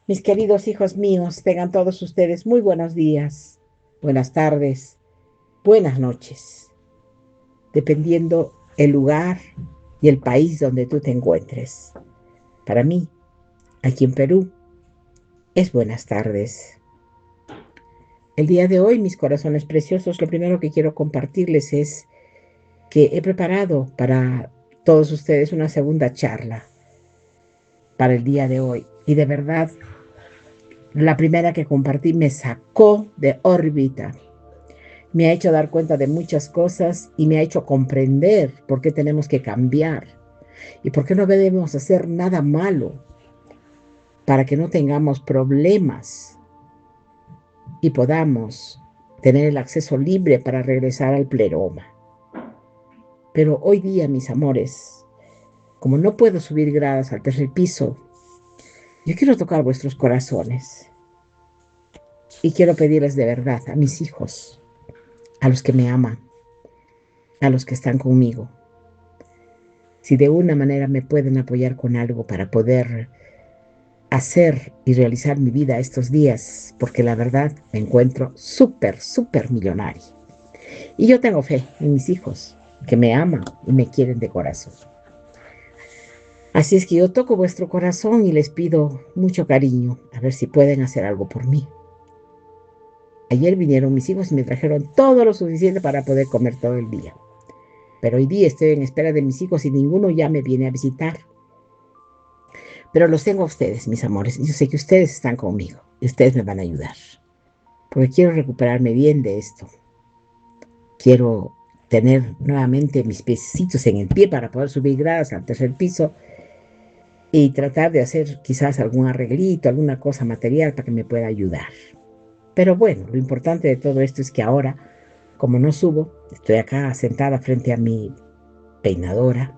Mis queridos hijos míos, tengan todos ustedes muy buenos días, buenas tardes, buenas noches, dependiendo el lugar y el país donde tú te encuentres. Para mí, aquí en Perú, es buenas tardes. El día de hoy, mis corazones preciosos, lo primero que quiero compartirles es que he preparado para todos ustedes una segunda charla para el día de hoy. Y de verdad, la primera que compartí me sacó de órbita. Me ha hecho dar cuenta de muchas cosas y me ha hecho comprender por qué tenemos que cambiar y por qué no debemos hacer nada malo para que no tengamos problemas y podamos tener el acceso libre para regresar al pleroma. Pero hoy día, mis amores, como no puedo subir gradas al tercer piso, yo quiero tocar vuestros corazones y quiero pedirles de verdad a mis hijos, a los que me aman, a los que están conmigo, si de una manera me pueden apoyar con algo para poder hacer y realizar mi vida estos días, porque la verdad me encuentro súper millonario. Y yo tengo fe en mis hijos, que me aman y me quieren de corazón. Así es que yo toco vuestro corazón y les pido mucho cariño, a ver si pueden hacer algo por mí. Ayer vinieron mis hijos y me trajeron todo lo suficiente para poder comer todo el día. Pero hoy día estoy en espera de mis hijos y ninguno ya me viene a visitar. Pero los tengo a ustedes, mis amores. Yo sé que ustedes están conmigo y ustedes me van a ayudar. Porque quiero recuperarme bien de esto. Quiero tener nuevamente mis piecitos en el pie para poder subir gradas al tercer piso y tratar de hacer quizás algún arreglito, alguna cosa material para que me pueda ayudar. Pero bueno, lo importante de todo esto es que ahora, como no subo, estoy acá sentada frente a mi peinadora.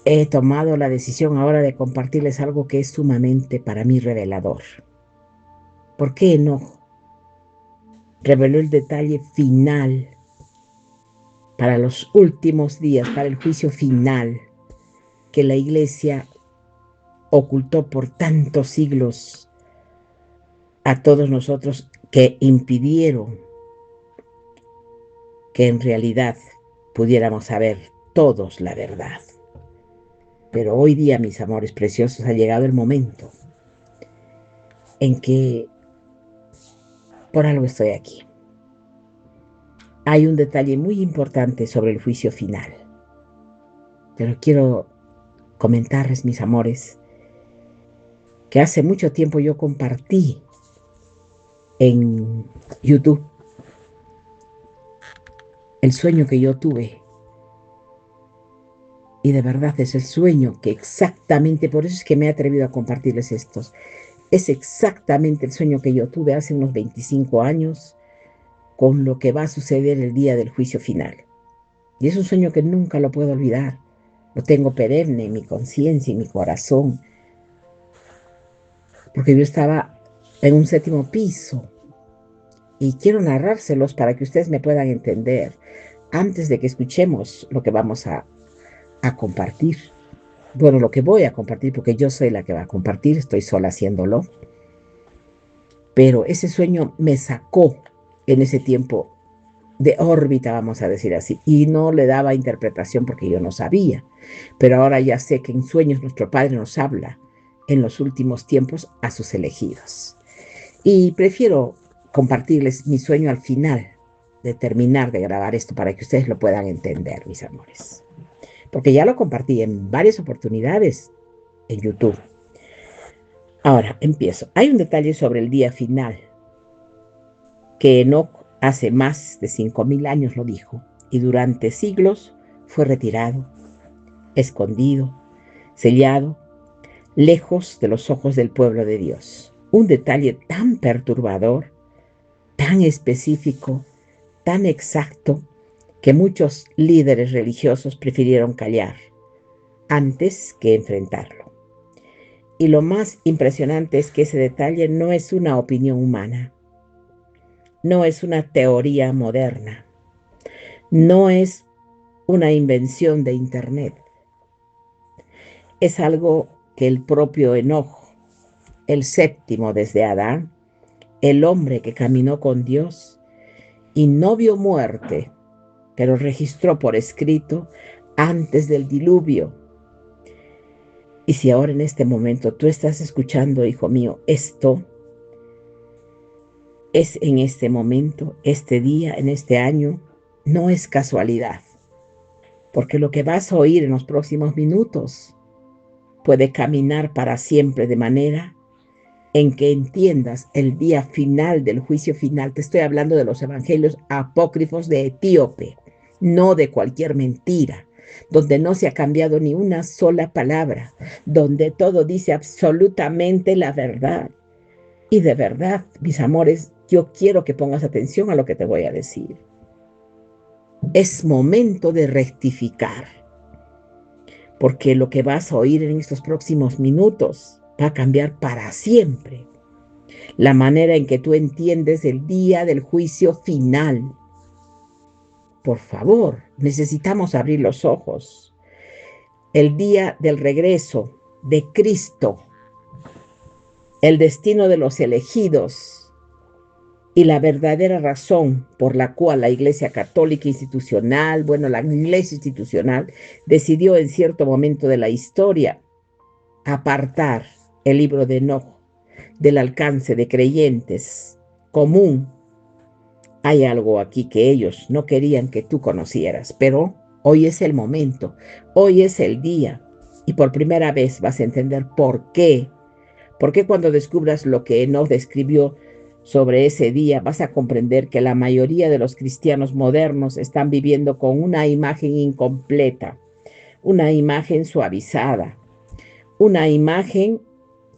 He tomado la decisión ahora de compartirles algo que es sumamente para mí revelador. ¿Por qué enojo? Reveló el detalle final para los últimos días, para el juicio final que la Iglesia ocultó por tantos siglos a todos nosotros, que impidieron que en realidad pudiéramos saber todos la verdad. Pero hoy día, mis amores preciosos, ha llegado el momento en que por algo estoy aquí. Hay un detalle muy importante sobre el juicio final, pero quiero comentarles, mis amores, que hace mucho tiempo yo compartí en YouTube el sueño que yo tuve. Y de verdad es el sueño que exactamente, por eso es que me he atrevido a compartirles estos. Es exactamente el sueño que yo tuve hace unos 25 años con lo que va a suceder el día del juicio final. Y es un sueño que nunca lo puedo olvidar. Lo tengo perenne en mi conciencia y mi corazón. Porque yo estaba en un séptimo piso y quiero narrárselos para que ustedes me puedan entender antes de que escuchemos lo que vamos a compartir. Bueno, lo que voy a compartir, porque yo soy la que va a compartir, estoy sola haciéndolo. Pero ese sueño me sacó en ese tiempo de órbita, vamos a decir así, y no le daba interpretación porque yo no sabía. Pero ahora ya sé que en sueños nuestro Padre nos habla en los últimos tiempos a sus elegidos. Y prefiero compartirles mi sueño al final de terminar de grabar esto para que ustedes lo puedan entender, mis amores. Porque ya lo compartí en varias oportunidades en YouTube. Ahora empiezo. Hay un detalle sobre el día final que Enoc hace más de 5000 años lo dijo, y durante siglos fue retirado, escondido, sellado, lejos de los ojos del pueblo de Dios. Un detalle tan perturbador, tan específico, tan exacto, que muchos líderes religiosos prefirieron callar antes que enfrentarlo. Y lo más impresionante es que ese detalle no es una opinión humana, no es una teoría moderna, no es una invención de Internet. Es algo que el propio Enoch el séptimo desde Adán, el hombre que caminó con Dios y no vio muerte, pero registró por escrito antes del diluvio. Y si ahora en este momento tú estás escuchando, hijo mío, esto es en este momento, este día, en este año, no es casualidad, porque lo que vas a oír en los próximos minutos puede caminar para siempre de manera en que entiendas el día final del juicio final. Te estoy hablando de los evangelios apócrifos de Etíope, no de cualquier mentira, donde no se ha cambiado ni una sola palabra, donde todo dice absolutamente la verdad. Y de verdad, mis amores, yo quiero que pongas atención a lo que te voy a decir. Es momento de rectificar, porque lo que vas a oír en estos próximos minutos va a cambiar para siempre la manera en que tú entiendes el día del juicio final. Por favor, necesitamos abrir los ojos. El día del regreso de Cristo, el destino de los elegidos y la verdadera razón por la cual la Iglesia Católica institucional, la Iglesia institucional decidió en cierto momento de la historia apartar el libro de Enoch del alcance de creyentes común. Hay algo aquí que ellos no querían que tú conocieras, pero hoy es el momento, hoy es el día, y por primera vez vas a entender por qué. Porque cuando descubras lo que Enoch describió sobre ese día, vas a comprender que la mayoría de los cristianos modernos están viviendo con una imagen incompleta, una imagen suavizada, una imagen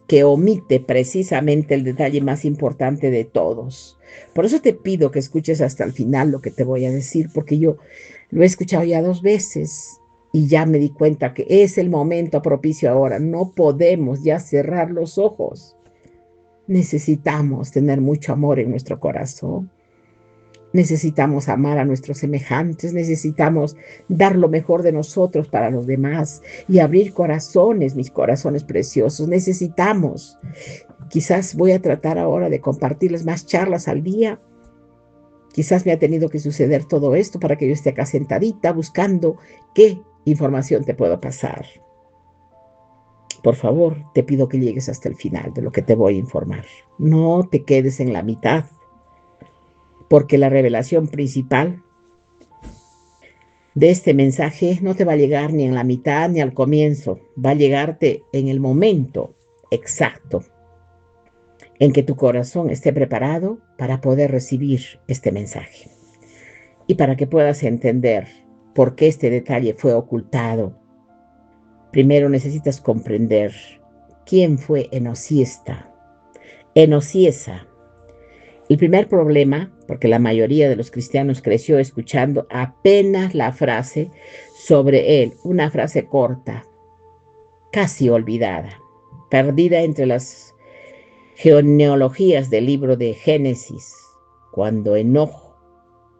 que omite precisamente el detalle más importante de todos. Por eso te pido que escuches hasta el final lo que te voy a decir, porque yo lo he escuchado ya 2 veces y ya me di cuenta que es el momento propicio ahora. No podemos ya cerrar los ojos. Necesitamos tener mucho amor en nuestro corazón. Necesitamos amar a nuestros semejantes, necesitamos dar lo mejor de nosotros para los demás y abrir corazones, mis corazones preciosos. Necesitamos. Quizás voy a tratar ahora de compartirles más charlas al día. Quizás me ha tenido que suceder todo esto para que yo esté acá sentadita buscando qué información te puedo pasar. Por favor, te pido que llegues hasta el final de lo que te voy a informar. No te quedes en la mitad, porque la revelación principal de este mensaje no te va a llegar ni en la mitad ni al comienzo. Va a llegarte en el momento exacto en que tu corazón esté preparado para poder recibir este mensaje y para que puedas entender por qué este detalle fue ocultado. Primero necesitas comprender quién fue Enosiesta. Enosiesa. El primer problema, porque la mayoría de los cristianos creció escuchando apenas la frase sobre él, una frase corta, casi olvidada, perdida entre las genealogías del libro de Génesis, cuando Enoch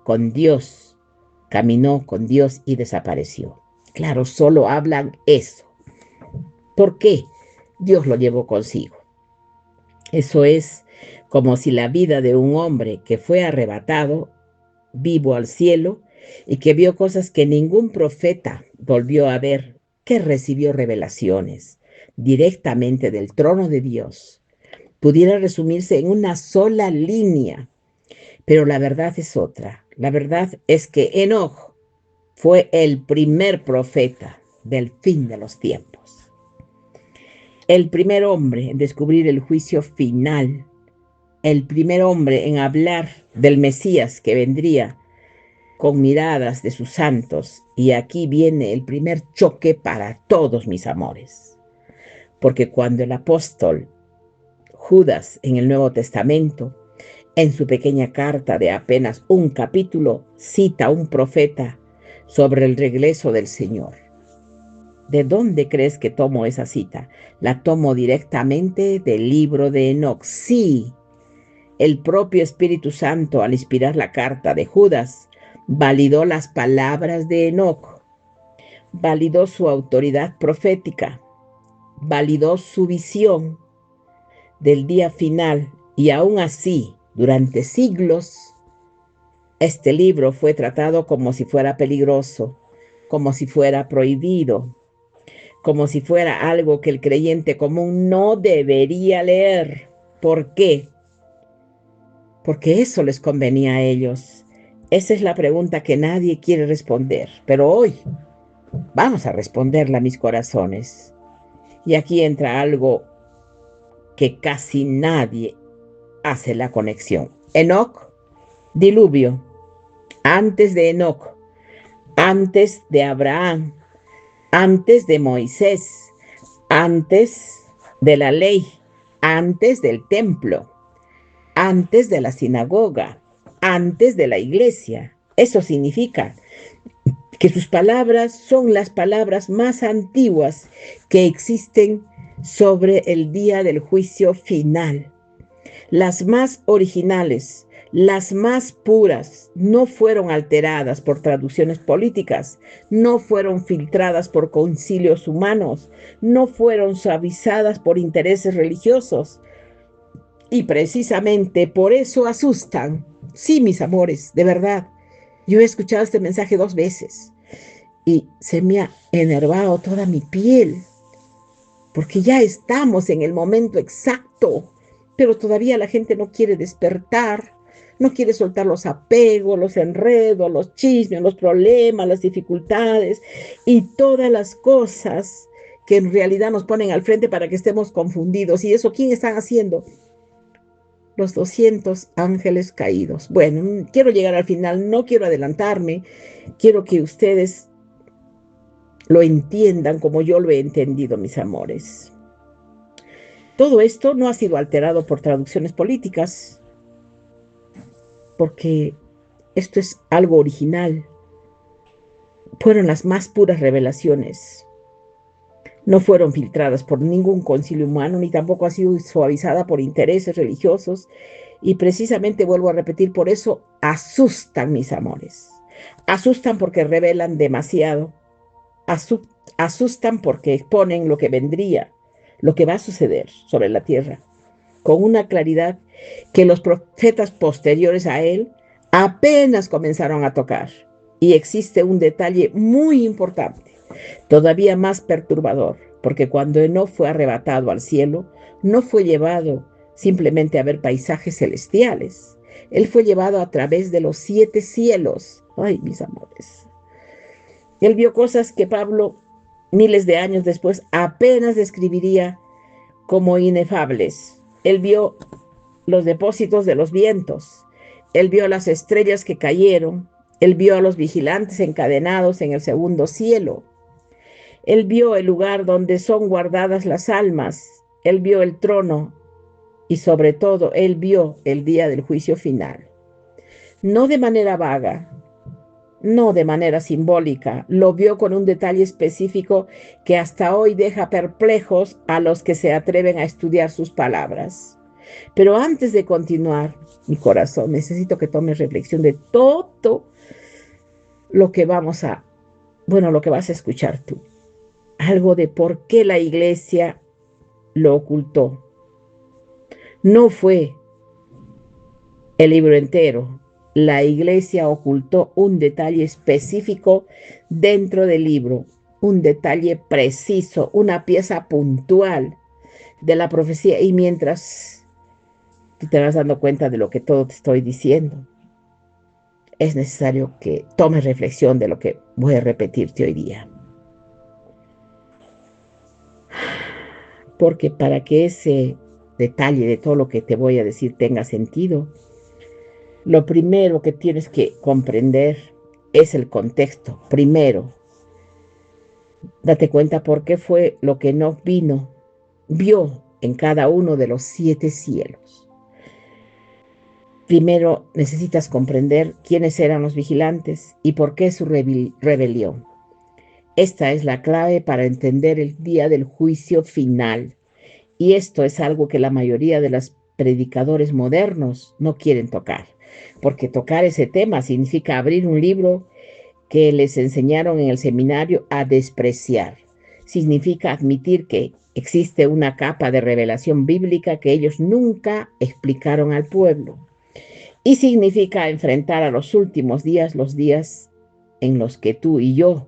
con Dios caminó con Dios y desapareció. Claro, solo hablan eso. ¿Por qué? Dios lo llevó consigo. Eso es como si la vida de un hombre que fue arrebatado vivo al cielo y que vio cosas que ningún profeta volvió a ver, que recibió revelaciones directamente del trono de Dios, pudiera resumirse en una sola línea, pero la verdad es otra. La verdad es que Enoch fue el primer profeta del fin de los tiempos, el primer hombre en descubrir el juicio final, el primer hombre en hablar del Mesías que vendría con miradas de sus santos. Y aquí viene el primer choque para todos, mis amores, porque cuando el apóstol Judas en el Nuevo Testamento, en su pequeña carta de apenas un capítulo, cita a un profeta sobre el regreso del Señor. ¿De dónde crees que tomo esa cita? La tomo directamente del libro de Enoch. Sí, el propio Espíritu Santo, al inspirar la carta de Judas, validó las palabras de Enoch, validó su autoridad profética, validó su visión, del día final, y aún así, durante siglos, este libro fue tratado como si fuera peligroso, como si fuera prohibido, como si fuera algo que el creyente común no debería leer. ¿Por qué? Porque eso les convenía a ellos. Esa es la pregunta que nadie quiere responder, pero hoy vamos a responderla, mis corazones. Y aquí entra algo que casi nadie hace la conexión. Enoc, diluvio. Antes de Enoc, antes de Abraham, antes de Moisés, antes de la ley, antes del templo, antes de la sinagoga, antes de la iglesia. Eso significa que sus palabras son las palabras más antiguas que existen sobre el día del juicio final. Las más originales, las más puras, no fueron alteradas por traducciones políticas, no fueron filtradas por concilios humanos, no fueron suavizadas por intereses religiosos. Y precisamente por eso asustan. Sí, mis amores, de verdad. Yo he escuchado este mensaje 2 veces y se me ha enervado toda mi piel, porque ya estamos en el momento exacto, pero todavía la gente no quiere despertar, no quiere soltar los apegos, los enredos, los chismes, los problemas, las dificultades y todas las cosas que en realidad nos ponen al frente para que estemos confundidos. ¿Y eso quién están haciendo? Los 200 ángeles caídos. Bueno, quiero llegar al final, no quiero adelantarme, quiero que ustedes lo entiendan como yo lo he entendido, mis amores. Todo esto no ha sido alterado por traducciones políticas, porque esto es algo original. Fueron las más puras revelaciones. No fueron filtradas por ningún concilio humano, ni tampoco ha sido suavizada por intereses religiosos. Y precisamente vuelvo a repetir, por eso asustan, mis amores. Asustan porque revelan demasiado. Asustan porque exponen lo que vendría, lo que va a suceder sobre la tierra, con una claridad que los profetas posteriores a él apenas comenzaron a tocar. Y existe un detalle muy importante, todavía más perturbador, porque cuando Enoc fue arrebatado al cielo, no fue llevado simplemente a ver paisajes celestiales. Él fue llevado a través de los 7 cielos. Ay, mis amores. Él vio cosas que Pablo, miles de años después, apenas describiría como inefables. Él vio los depósitos de los vientos. Él vio las estrellas que cayeron. Él vio a los vigilantes encadenados en el segundo cielo. Él vio el lugar donde son guardadas las almas. Él vio el trono y sobre todo él vio el día del juicio final. No de manera vaga, no de manera simbólica, lo vio con un detalle específico que hasta hoy deja perplejos a los que se atreven a estudiar sus palabras. Pero antes de continuar, mi corazón, necesito que tomes reflexión de todo lo que lo que vas a escuchar tú. Algo de por qué la iglesia lo ocultó. No fue el libro entero. La iglesia ocultó un detalle específico dentro del libro, un detalle preciso, una pieza puntual de la profecía. Y mientras tú te vas dando cuenta de lo que todo te estoy diciendo, es necesario que tomes reflexión de lo que voy a repetirte hoy día. Porque para que ese detalle de todo lo que te voy a decir tenga sentido, lo primero que tienes que comprender es el contexto. Primero, date cuenta por qué fue lo que Enoc vio en cada uno de los 7 cielos. Primero necesitas comprender quiénes eran los vigilantes y por qué su rebelión. Esta es la clave para entender el día del juicio final. Y esto es algo que la mayoría de los predicadores modernos no quieren tocar, porque tocar ese tema significa abrir un libro que les enseñaron en el seminario a despreciar. Significa admitir que Existe una capa de revelación bíblica que ellos nunca explicaron al pueblo y significa enfrentar a los últimos días, los días en los que tú y yo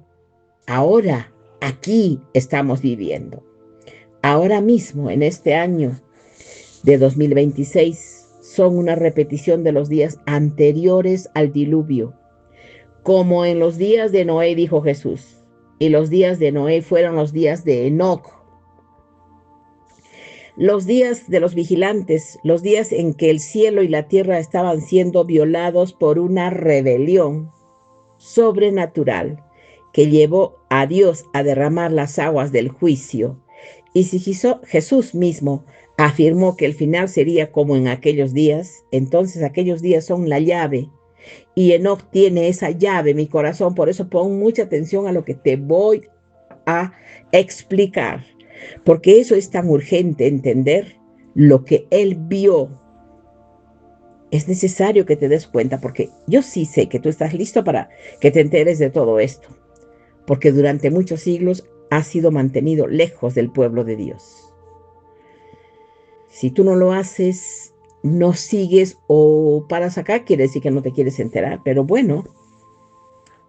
ahora, aquí estamos viviendo. Ahora mismo, en este año de 2026, son una repetición de los días anteriores al diluvio. Como en los días de Noé, dijo Jesús, y los días de Noé fueron los días de Enoc. Los días de los vigilantes, los días en que el cielo y la tierra estaban siendo violados por una rebelión sobrenatural que llevó a Dios a derramar las aguas del juicio. Y si Jesús mismo afirmó que el final sería como en aquellos días, entonces aquellos días son la llave. Y Enoc tiene esa llave, mi corazón. Por eso pon mucha atención a lo que te voy a explicar, porque eso es tan urgente entender lo que él vio. Es necesario que te des cuenta, porque yo sí sé que tú estás listo para que te enteres de todo esto, porque durante muchos siglos has sido mantenido lejos del pueblo de Dios. Si tú no lo haces, no sigues o paras acá, quiere decir que no te quieres enterar. Pero bueno,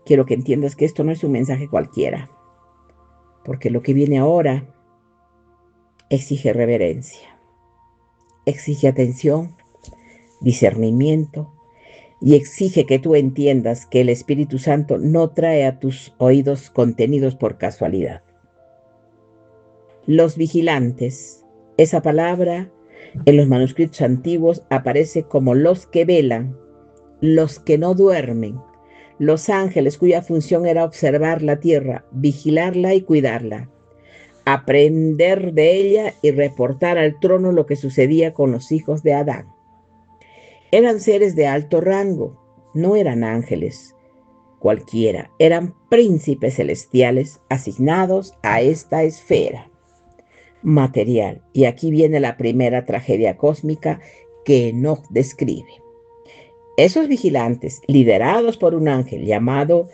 quiero que entiendas que esto no es un mensaje cualquiera, porque lo que viene ahora exige reverencia, exige atención, discernimiento, y exige que tú entiendas que el Espíritu Santo no trae a tus oídos contenidos por casualidad. Los vigilantes, esa palabra en los manuscritos antiguos aparece como los que velan, los que no duermen, los ángeles cuya función era observar la tierra, vigilarla y cuidarla, aprender de ella y reportar al trono lo que sucedía con los hijos de Adán. Eran seres de alto rango, no eran ángeles cualquiera, eran príncipes celestiales asignados a esta esfera material. Y aquí viene la primera tragedia cósmica que Enoc describe. Esos vigilantes, liderados por un ángel llamado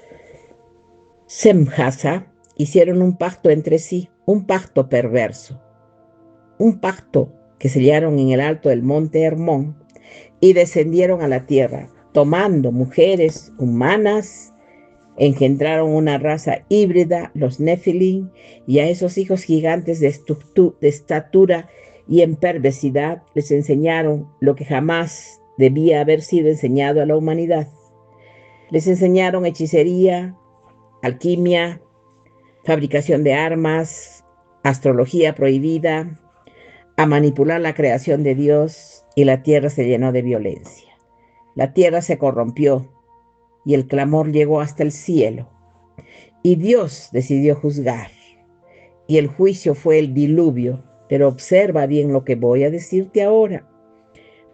Semjasa, hicieron un pacto entre sí, un pacto perverso, un pacto que sellaron en el alto del monte Hermón y descendieron a la tierra, tomando mujeres humanas, engendraron una raza híbrida, los Nefilim, y a esos hijos gigantes de estatura y en perversidad les enseñaron lo que jamás debía haber sido enseñado a la humanidad. Les enseñaron hechicería, alquimia, fabricación de armas, astrología prohibida, a manipular la creación de Dios, y la tierra se llenó de violencia. La tierra se corrompió y el clamor llegó hasta el cielo. Y Dios decidió juzgar, y el juicio fue el diluvio. Pero observa bien lo que voy a decirte ahora,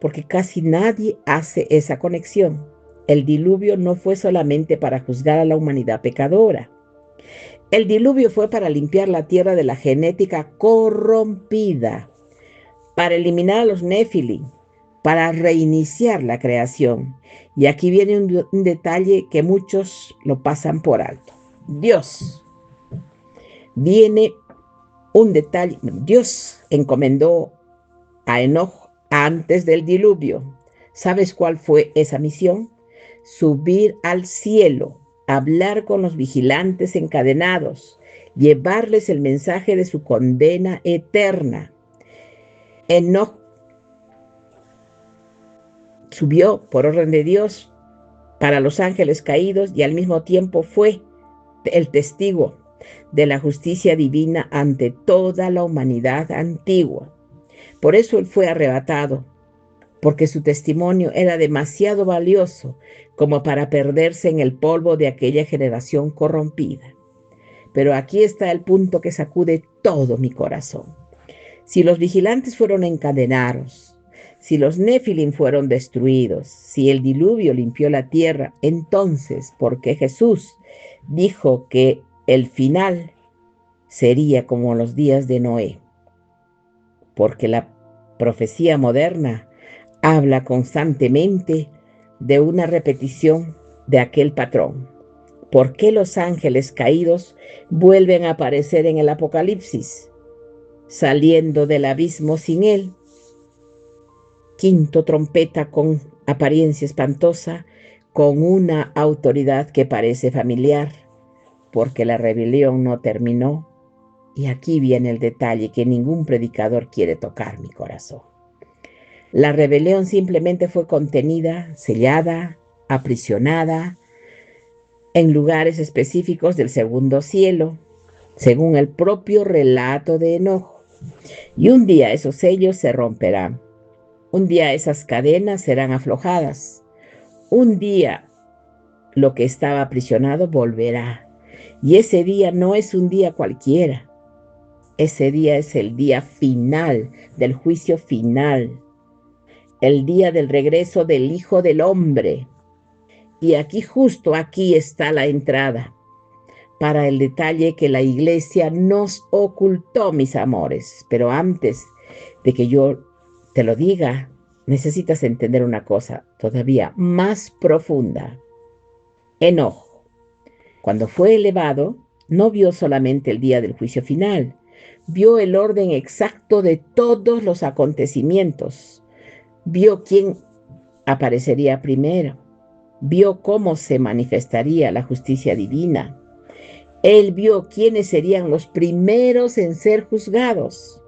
porque casi nadie hace esa conexión. El diluvio no fue solamente para juzgar a la humanidad pecadora. El diluvio fue para limpiar la tierra de la genética corrompida, para eliminar a los Nefilim, para reiniciar la creación. Y aquí viene un detalle que muchos lo pasan por alto. Dios encomendó a Enoc antes del diluvio. ¿Sabes cuál fue esa misión? Subir al cielo, hablar con los vigilantes encadenados, llevarles el mensaje de su condena eterna. Enoc subió por orden de Dios para los ángeles caídos y al mismo tiempo fue el testigo de la justicia divina ante toda la humanidad antigua. Por eso él fue arrebatado, porque su testimonio era demasiado valioso como para perderse en el polvo de aquella generación corrompida. Pero aquí está el punto que sacude todo mi corazón. Si los vigilantes fueron encadenados, si los Nefilim fueron destruidos, si el diluvio limpió la tierra, entonces, ¿por qué Jesús dijo que el final sería como los días de Noé? Porque la profecía moderna habla constantemente de una repetición de aquel patrón. ¿Por qué los ángeles caídos vuelven a aparecer en el Apocalipsis? saliendo del abismo sin él. Quinto trompeta con apariencia espantosa, con una autoridad que parece familiar, porque la rebelión no terminó. Y aquí viene el detalle que ningún predicador quiere tocar mi corazón. La rebelión simplemente fue contenida, sellada, aprisionada en lugares específicos del segundo cielo, según el propio relato de Enojo. Y un día esos sellos se romperán. Un día esas cadenas serán aflojadas. Un día lo que estaba aprisionado volverá. Y ese día no es un día cualquiera. Ese día es el día final del juicio final. El día del regreso del Hijo del Hombre. Y aquí, justo aquí está la entrada para el detalle que la iglesia nos ocultó, mis amores. Pero antes de que yo te lo diga, necesitas entender una cosa todavía más profunda. Enojo, cuando fue elevado, no vio solamente el día del juicio final, vio el orden exacto de todos los acontecimientos, vio quién aparecería primero, vio cómo se manifestaría la justicia divina. Él vio quiénes serían los primeros en ser juzgados.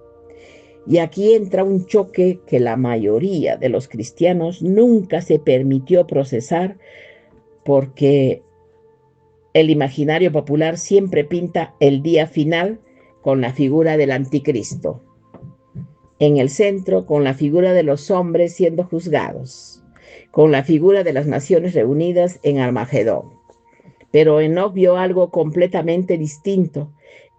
Y aquí entra un choque que la mayoría de los cristianos nunca se permitió procesar, porque el imaginario popular siempre pinta el día final con la figura del anticristo. En el centro, con la figura de los hombres siendo juzgados, con la figura de las naciones reunidas en Armagedón. Pero Enoc vio algo completamente distinto.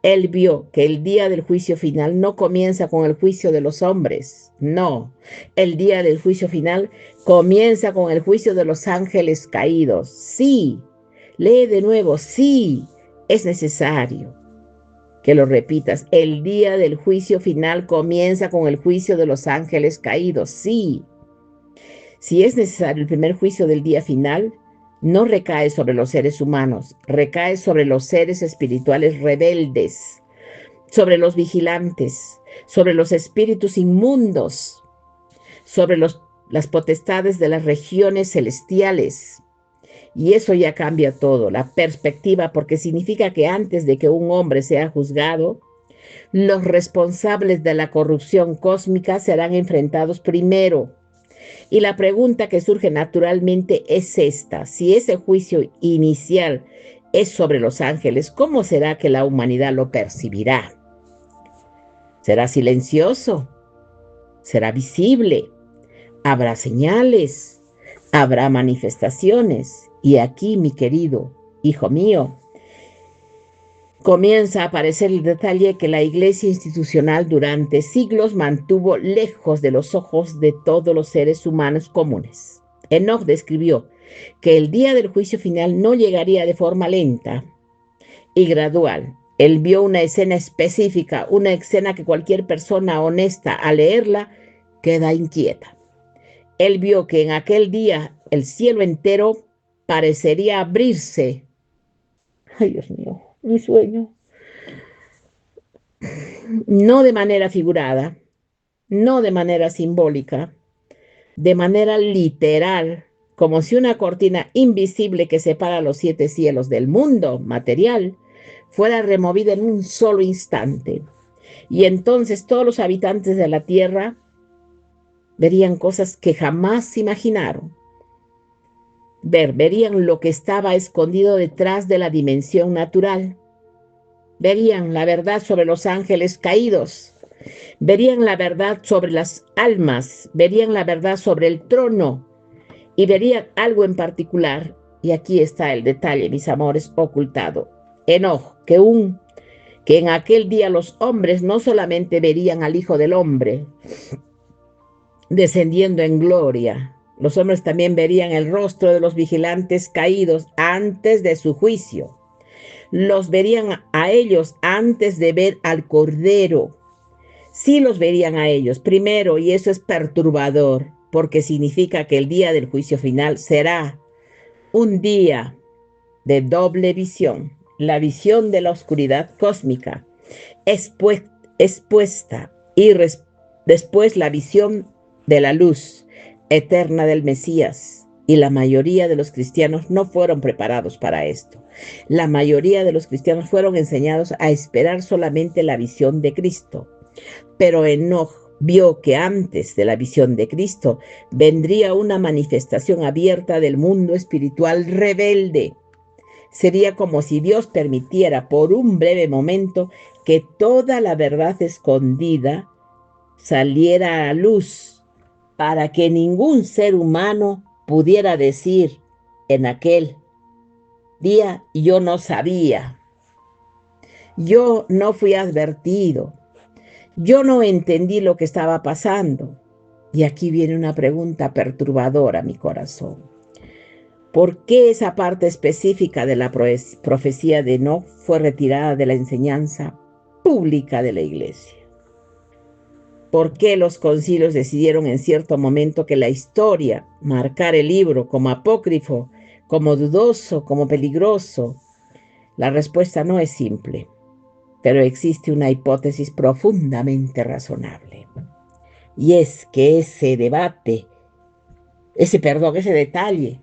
Él vio que el día del juicio final no comienza con el juicio de los hombres. No, el día del juicio final comienza con el juicio de los ángeles caídos. Sí, lee de nuevo, sí, es necesario que lo repitas. El día del juicio final comienza con el juicio de los ángeles caídos. Sí, si es necesario el primer juicio del día final, no recae sobre los seres humanos, recae sobre los seres espirituales rebeldes, sobre los vigilantes, sobre los espíritus inmundos, sobre las potestades de las regiones celestiales. Y eso ya cambia todo, la perspectiva, porque significa que antes de que un hombre sea juzgado, los responsables de la corrupción cósmica serán enfrentados primero. Y la pregunta que surge naturalmente es esta: si ese juicio inicial es sobre los ángeles, ¿cómo será que la humanidad lo percibirá? ¿Será silencioso? ¿Será visible? ¿Habrá señales? ¿Habrá manifestaciones? Y aquí, mi querido hijo mío, comienza a aparecer el detalle que la iglesia institucional durante siglos mantuvo lejos de los ojos de todos los seres humanos comunes. Enoch describió que el día del juicio final no llegaría de forma lenta y gradual. Él vio una escena específica, una escena que cualquier persona honesta al leerla queda inquieta. Él vio que en aquel día el cielo entero parecería abrirse. Ay, Dios mío, mi sueño. No de manera figurada, no de manera simbólica, de manera literal, como si una cortina invisible que separa los 7 cielos del mundo material fuera removida en un solo instante. Y entonces todos los habitantes de la tierra verían cosas que jamás imaginaron. Verían lo que estaba escondido detrás de la dimensión natural. Verían la verdad sobre los ángeles caídos. Verían la verdad sobre las almas, verían la verdad sobre el trono y verían algo en particular. Y aquí está el detalle, mis amores, ocultado. Enoch, que en aquel día los hombres no solamente verían al Hijo del Hombre descendiendo en gloria, los hombres también verían el rostro de los vigilantes caídos antes de su juicio. Los verían a ellos antes de ver al Cordero. Sí los verían a ellos primero, y eso es perturbador, porque significa que el día del juicio final será un día de doble visión, la visión de la oscuridad cósmica expuesta y después la visión de la luz eterna del Mesías. Y la mayoría de los cristianos no fueron preparados para esto. La mayoría de los cristianos fueron enseñados a esperar solamente la visión de Cristo. Pero Enoc vio que antes de la visión de Cristo vendría una manifestación abierta del mundo espiritual rebelde. Sería como si Dios permitiera por un breve momento que toda la verdad escondida saliera a la luz, para que ningún ser humano pudiera decir en aquel día: yo no sabía, yo no fui advertido, yo no entendí lo que estaba pasando. Y aquí viene una pregunta perturbadora a mi corazón. ¿Por qué esa parte específica de la profecía de Enoc fue retirada de la enseñanza pública de la iglesia? ¿Por qué los concilios decidieron en cierto momento que la historia, marcar el libro como apócrifo, como dudoso, como peligroso? La respuesta no es simple, pero existe una hipótesis profundamente razonable. Y es que ese detalle,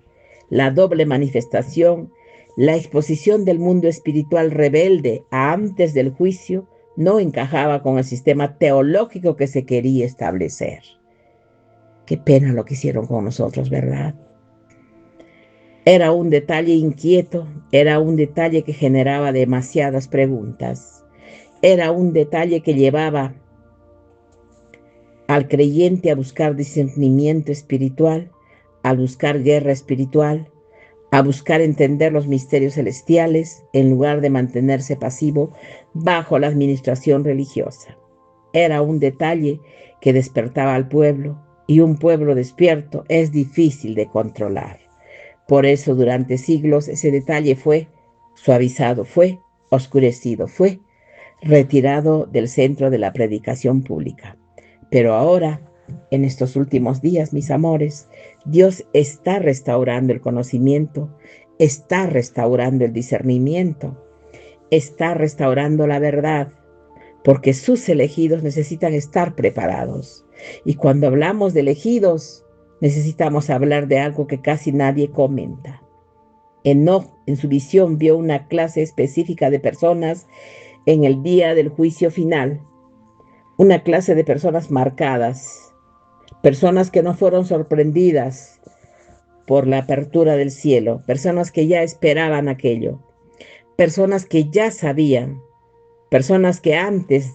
la doble manifestación, la exposición del mundo espiritual rebelde antes del juicio, no encajaba con el sistema teológico que se quería establecer. Qué pena lo que hicieron con nosotros, ¿verdad? Era un detalle inquieto, era un detalle que generaba demasiadas preguntas, era un detalle que llevaba al creyente a buscar discernimiento espiritual, a buscar guerra espiritual, a buscar entender los misterios celestiales en lugar de mantenerse pasivo bajo la administración religiosa. Era un detalle que despertaba al pueblo, y un pueblo despierto es difícil de controlar. Por eso durante siglos ese detalle fue suavizado, fue oscurecido, fue retirado del centro de la predicación pública. Pero ahora, en estos últimos días, mis amores, Dios está restaurando el conocimiento, está restaurando el discernimiento, está restaurando la verdad, porque sus elegidos necesitan estar preparados. Y cuando hablamos de elegidos, necesitamos hablar de algo que casi nadie comenta. Enoc, en su visión, vio una clase específica de personas en el día del juicio final, una clase de personas marcadas, personas que no fueron sorprendidas por la apertura del cielo, personas que ya esperaban aquello, personas que ya sabían, personas que antes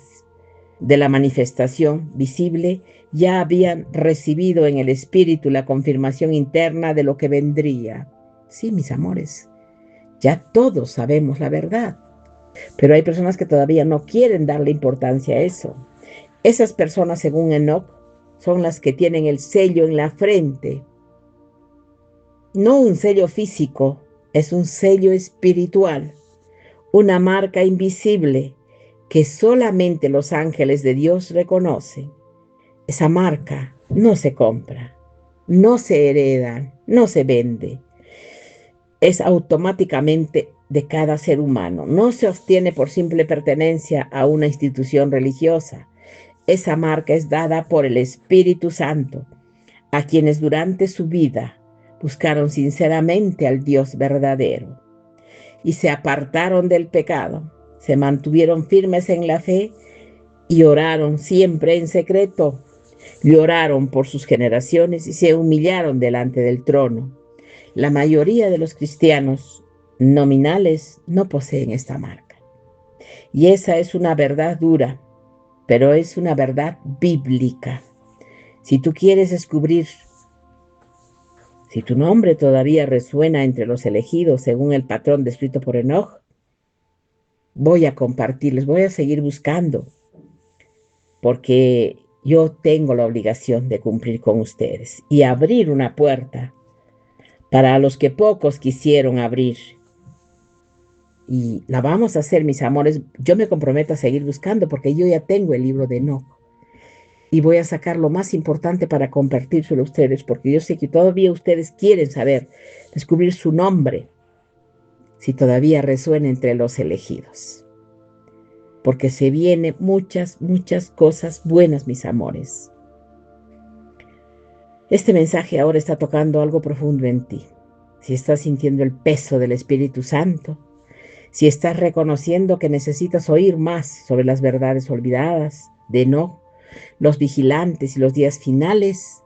de la manifestación visible ya habían recibido en el espíritu la confirmación interna de lo que vendría. Sí, mis amores, ya todos sabemos la verdad, pero hay personas que todavía no quieren darle importancia a eso. Esas personas, según Enoc, son las que tienen el sello en la frente. No un sello físico, es un sello espiritual, una marca invisible que solamente los ángeles de Dios reconocen. Esa marca no se compra, no se hereda, no se vende. Es automáticamente de cada ser humano. No se obtiene por simple pertenencia a una institución religiosa. Esa marca es dada por el Espíritu Santo a quienes durante su vida buscaron sinceramente al Dios verdadero y se apartaron del pecado, se mantuvieron firmes en la fe y oraron siempre en secreto. Lloraron por sus generaciones y se humillaron delante del trono. La mayoría de los cristianos nominales no poseen esta marca. Y esa es una verdad dura, pero es una verdad bíblica. Si tú quieres descubrir si tu nombre todavía resuena entre los elegidos según el patrón descrito por Enoc, voy a compartirles, voy a seguir buscando, porque yo tengo la obligación de cumplir con ustedes y abrir una puerta para los que pocos quisieron abrir. Y la vamos a hacer, mis amores. Yo me comprometo a seguir buscando porque yo ya tengo el libro de Enoc. Y voy a sacar lo más importante para compartírselo a ustedes, porque yo sé que todavía ustedes quieren saber, descubrir su nombre, si todavía resuena entre los elegidos. porque se vienen muchas, muchas cosas buenas, mis amores. Este mensaje ahora está tocando algo profundo en ti. Si estás sintiendo el peso del Espíritu Santo, si estás reconociendo que necesitas oír más sobre las verdades olvidadas de Enoc, los vigilantes y los días finales,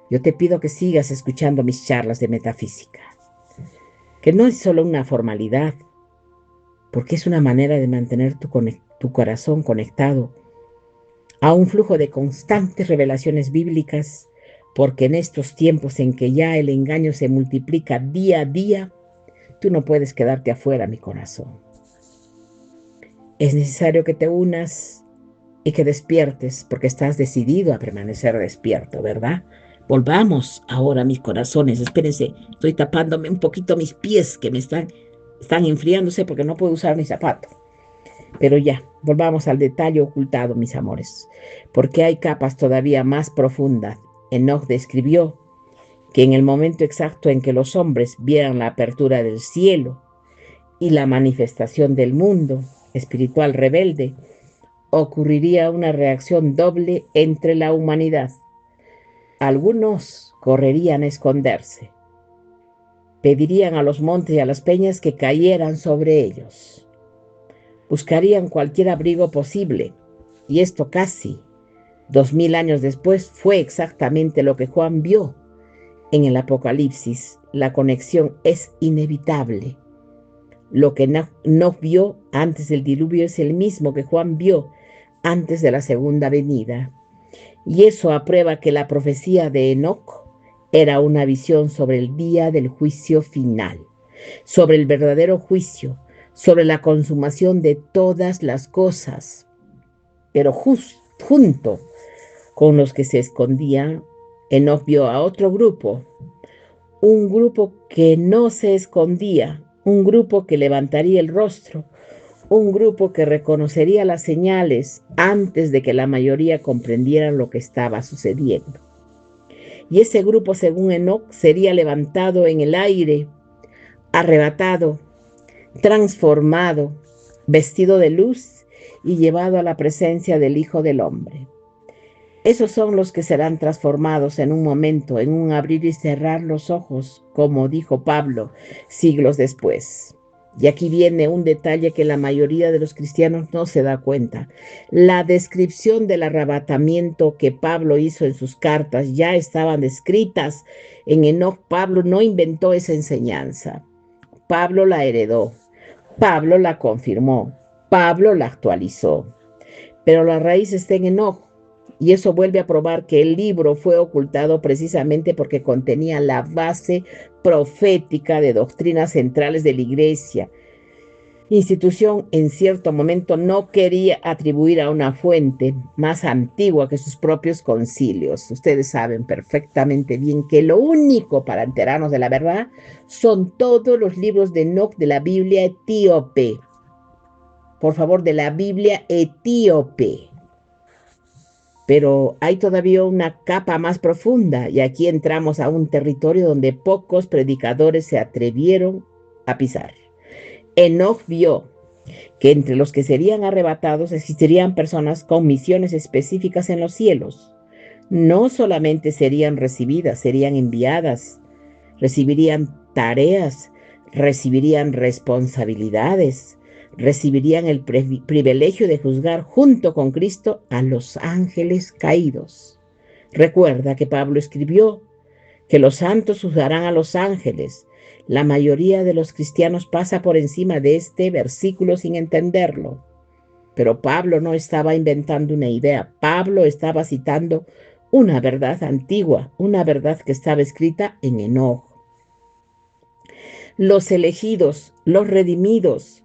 yo te pido que sigas escuchando mis charlas de metafísica, que no es solo una formalidad, porque es una manera de mantener tu corazón conectado a un flujo de constantes revelaciones bíblicas, porque en estos tiempos en que ya el engaño se multiplica día a día, tú no puedes quedarte afuera, mi corazón. Es necesario que te unas y que despiertes, porque estás decidido a permanecer despierto, ¿verdad? Volvamos ahora, mis corazones. Espérense, estoy tapándome un poquito mis pies que están enfriándose porque no puedo usar mi zapato. Pero ya, volvamos al detalle ocultado, mis amores, porque hay capas todavía más profundas. Enoc describió que en el momento exacto en que los hombres vieran la apertura del cielo y la manifestación del mundo espiritual rebelde, ocurriría una reacción doble entre la humanidad. Algunos correrían a esconderse, pedirían a los montes y a las peñas que cayeran sobre ellos, buscarían cualquier abrigo posible, y esto casi 2000 años después fue exactamente lo que Juan vio en el Apocalipsis. La conexión es inevitable. Lo que no vio antes del diluvio es el mismo que Juan vio antes de la segunda venida. Y eso aprueba que la profecía de Enoc era una visión sobre el día del juicio final, sobre el verdadero juicio, sobre la consumación de todas las cosas. Pero junto con los que se escondían, Enoc vio a otro grupo, un grupo que no se escondía, un grupo que levantaría el rostro, un grupo que reconocería las señales antes de que la mayoría comprendieran lo que estaba sucediendo. Y ese grupo, según Enoc, sería levantado en el aire, arrebatado, transformado, vestido de luz y llevado a la presencia del Hijo del Hombre. Esos son los que serán transformados en un momento, en un abrir y cerrar los ojos, como dijo Pablo siglos después. Y aquí viene un detalle que la mayoría de los cristianos no se da cuenta. La descripción del arrebatamiento que Pablo hizo en sus cartas ya estaban descritas en Enoc. Pablo no inventó esa enseñanza. Pablo la heredó. Pablo la confirmó. Pablo la actualizó. Pero la raíz está en Enoc. Y eso vuelve a probar que el libro fue ocultado precisamente porque contenía la base profética de doctrinas centrales de la Iglesia. Institución en cierto momento no quería atribuir a una fuente más antigua que sus propios concilios. Ustedes saben perfectamente bien que lo único para enterarnos de la verdad son todos los libros de Enoc de la Biblia etíope. Por favor, de la Biblia etíope. Pero hay todavía una capa más profunda y aquí entramos a un territorio donde pocos predicadores se atrevieron a pisar. Enoc vio que entre los que serían arrebatados existirían personas con misiones específicas en los cielos. No solamente serían recibidas, serían enviadas, recibirían tareas, recibirían responsabilidades, recibirían el privilegio de juzgar junto con Cristo a los ángeles caídos. Recuerda que Pablo escribió que los santos juzgarán a los ángeles. La mayoría de los cristianos pasa por encima de este versículo sin entenderlo. Pero Pablo no estaba inventando una idea. Pablo estaba citando una verdad antigua, una verdad que estaba escrita en Enoc. Los elegidos, los redimidos,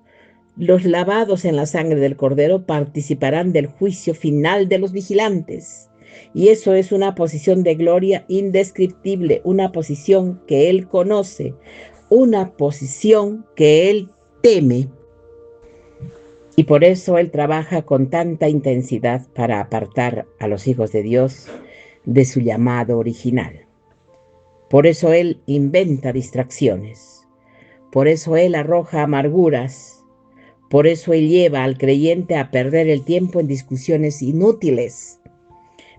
los lavados en la sangre del Cordero participarán del juicio final de los vigilantes. Y eso es una posición de gloria indescriptible, una posición que Él conoce, una posición que Él teme. Y por eso Él trabaja con tanta intensidad para apartar a los hijos de Dios de su llamado original. Por eso Él inventa distracciones. Por eso Él arroja amarguras. Por eso él lleva al creyente a perder el tiempo en discusiones inútiles,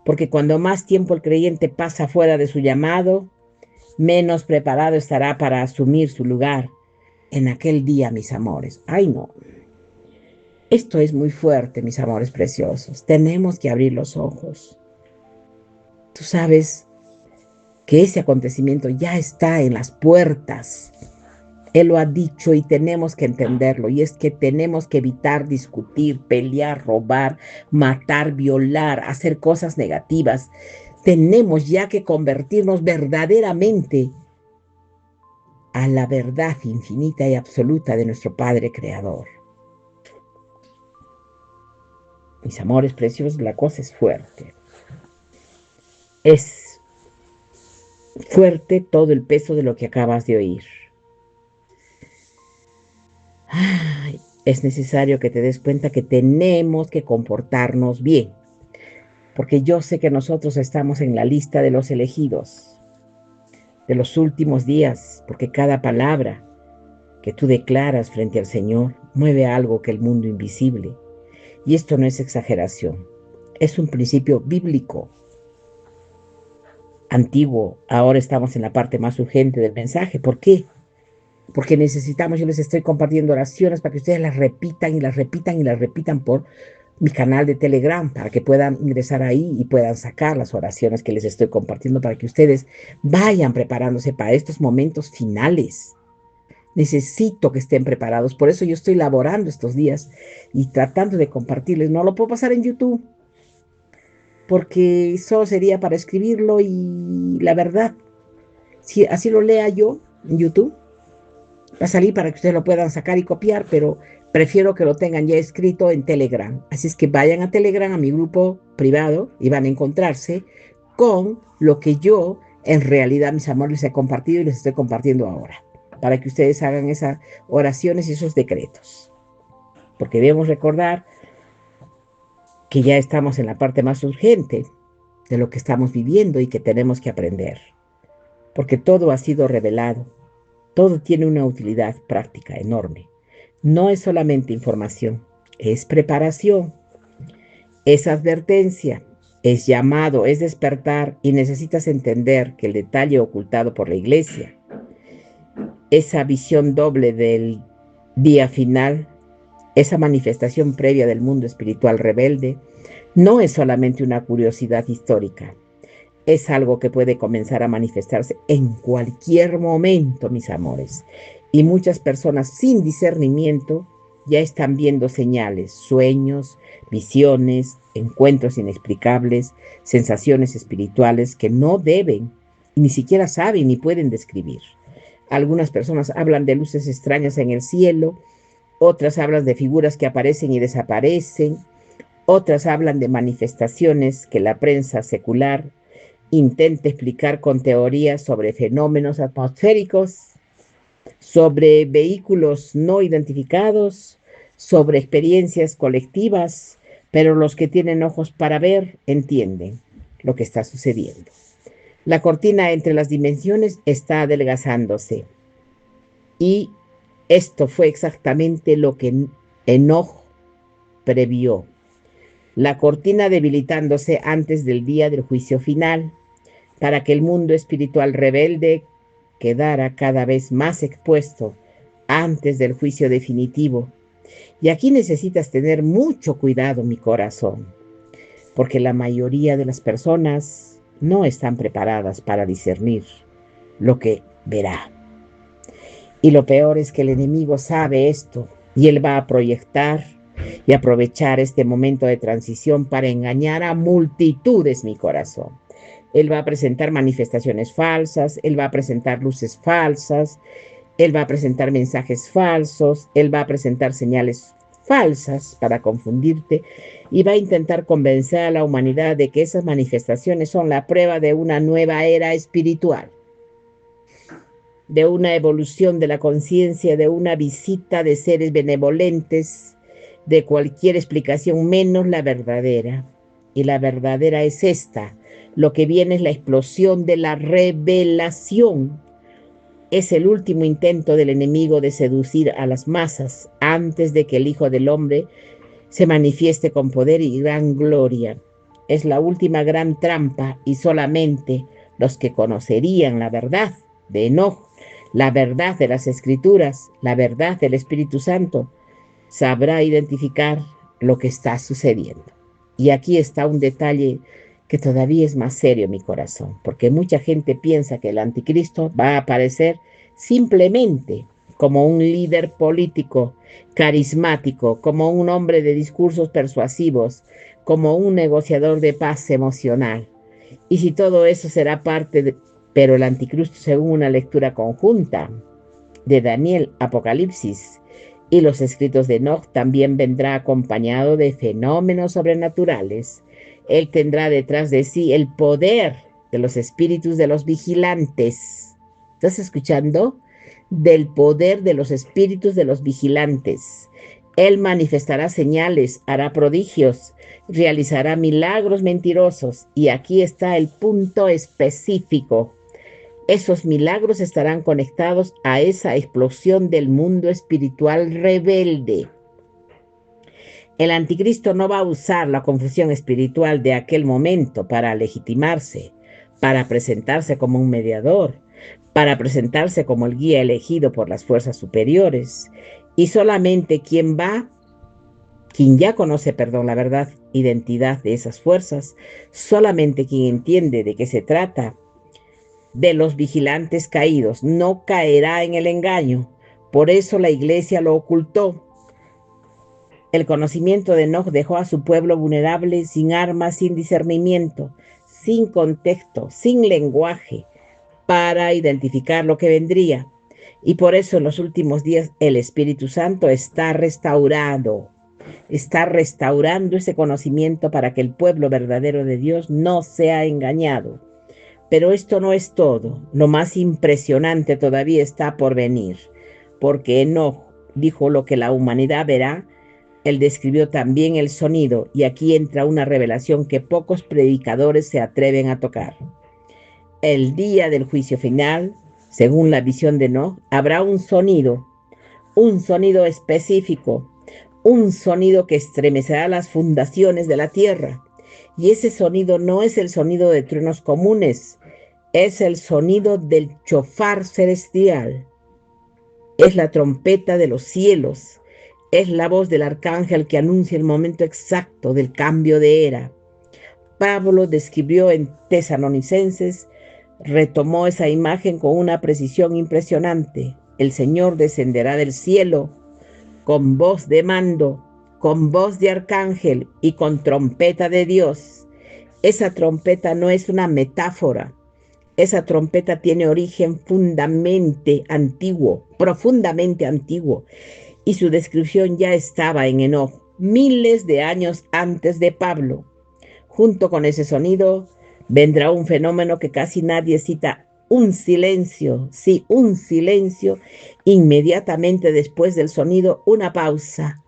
porque cuando más tiempo el creyente pasa fuera de su llamado, menos preparado estará para asumir su lugar en aquel día, mis amores. Ay, no. Esto es muy fuerte, mis amores preciosos. Tenemos que abrir los ojos. Tú sabes que ese acontecimiento ya está en las puertas. Él lo ha dicho y tenemos que entenderlo. Y es que tenemos que evitar discutir, pelear, robar, matar, violar, hacer cosas negativas. Tenemos ya que convertirnos verdaderamente a la verdad infinita y absoluta de nuestro Padre Creador. Mis amores preciosos, la cosa es fuerte. Es fuerte todo el peso de lo que acabas de oír. Ay, es necesario que te des cuenta que tenemos que comportarnos bien, porque yo sé que nosotros estamos en la lista de los elegidos, de los últimos días, porque cada palabra que tú declaras frente al Señor mueve algo que el mundo invisible. Y esto no es exageración, es un principio bíblico, antiguo. Ahora estamos en la parte más urgente del mensaje. ¿Por qué? Porque necesitamos, yo les estoy compartiendo oraciones para que ustedes las repitan y las repitan y las repitan por mi canal de Telegram, para que puedan ingresar ahí y puedan sacar las oraciones que les estoy compartiendo para que ustedes vayan preparándose para estos momentos finales. Necesito que estén preparados, por eso yo estoy laborando estos días y tratando de compartirles. No lo puedo pasar en YouTube, porque solo sería para escribirlo y la verdad, si así lo lea yo en YouTube, va a salir para que ustedes lo puedan sacar y copiar, pero prefiero que lo tengan ya escrito en Telegram. Así es que vayan a Telegram, a mi grupo privado, y van a encontrarse con lo que yo en realidad, mis amores, les he compartido y les estoy compartiendo ahora, para que ustedes hagan esas oraciones y esos decretos. Porque debemos recordar que ya estamos en la parte más urgente de lo que estamos viviendo y que tenemos que aprender. Porque todo ha sido revelado. Todo tiene una utilidad práctica enorme. No es solamente información, es preparación, es advertencia, es llamado, es despertar, y necesitas entender que el detalle ocultado por la iglesia, esa visión doble del día final, esa manifestación previa del mundo espiritual rebelde, no es solamente una curiosidad histórica. Es algo que puede comenzar a manifestarse en cualquier momento, mis amores. Y muchas personas sin discernimiento ya están viendo señales, sueños, visiones, encuentros inexplicables, sensaciones espirituales que no deben, y ni siquiera saben ni pueden describir. Algunas personas hablan de luces extrañas en el cielo, otras hablan de figuras que aparecen y desaparecen, otras hablan de manifestaciones que la prensa secular intenta explicar con teorías sobre fenómenos atmosféricos, sobre vehículos no identificados, sobre experiencias colectivas, pero los que tienen ojos para ver entienden lo que está sucediendo. La cortina entre las dimensiones está adelgazándose, y esto fue exactamente lo que Enoch previó. La cortina debilitándose antes del día del juicio final, para que el mundo espiritual rebelde quedara cada vez más expuesto antes del juicio definitivo. Y aquí necesitas tener mucho cuidado, mi corazón, porque la mayoría de las personas no están preparadas para discernir lo que verá. Y lo peor es que el enemigo sabe esto, y él va a proyectar y aprovechar este momento de transición para engañar a multitudes, mi corazón. Él va a presentar manifestaciones falsas, él va a presentar luces falsas, él va a presentar mensajes falsos, él va a presentar señales falsas para confundirte, y va a intentar convencer a la humanidad de que esas manifestaciones son la prueba de una nueva era espiritual, de una evolución de la conciencia, de una visita de seres benevolentes, de cualquier explicación menos la verdadera. Y la verdadera es esta. Lo que viene es la explosión de la revelación. Es el último intento del enemigo de seducir a las masas antes de que el Hijo del Hombre se manifieste con poder y gran gloria. Es la última gran trampa y solamente los que conocerían la verdad de Enoch, la verdad de las Escrituras, la verdad del Espíritu Santo, sabrá identificar lo que está sucediendo. Y aquí está un detalle que todavía es más serio en mi corazón, porque mucha gente piensa que el anticristo va a aparecer simplemente como un líder político carismático, como un hombre de discursos persuasivos, como un negociador de paz emocional. Y si todo eso será parte de... Pero el anticristo, según una lectura conjunta de Daniel, Apocalipsis y los escritos de Enoch, también vendrá acompañado de fenómenos sobrenaturales. Él tendrá detrás de sí el poder de los espíritus de los vigilantes. ¿Estás escuchando? Del poder de los espíritus de los vigilantes. Él manifestará señales, hará prodigios, realizará milagros mentirosos. Y aquí está el punto específico. Esos milagros estarán conectados a esa explosión del mundo espiritual rebelde. El anticristo no va a usar la confusión espiritual de aquel momento para legitimarse, para presentarse como un mediador, para presentarse como el guía elegido por las fuerzas superiores. Y solamente quien ya conoce, la verdad, identidad de esas fuerzas, solamente quien entiende de qué se trata, de los vigilantes caídos, no caerá en el engaño. Por eso la iglesia lo ocultó. El conocimiento de Enoch dejó a su pueblo vulnerable, sin armas, sin discernimiento, sin contexto, sin lenguaje, para identificar lo que vendría. Y por eso en los últimos días el Espíritu Santo está restaurando ese conocimiento para que el pueblo verdadero de Dios no sea engañado. Pero esto no es todo. Lo más impresionante todavía está por venir, porque Enoch dijo lo que la humanidad verá. Él describió también el sonido, y aquí entra una revelación que pocos predicadores se atreven a tocar. El día del juicio final, según la visión de Enoch, habrá un sonido específico, un sonido que estremecerá las fundaciones de la tierra. Y ese sonido no es el sonido de truenos comunes, es el sonido del chofar celestial, es la trompeta de los cielos, es la voz del arcángel que anuncia el momento exacto del cambio de era. Pablo describió en Tesalonicenses, retomó esa imagen con una precisión impresionante. El Señor descenderá del cielo con voz de mando, con voz de arcángel y con trompeta de Dios. Esa trompeta no es una metáfora. Esa trompeta tiene origen profundamente antiguo, y su descripción ya estaba en Enoch, miles de años antes de Pablo. Junto con ese sonido vendrá un fenómeno que casi nadie cita, un silencio, sí, un silencio. Inmediatamente después del sonido, una pausa,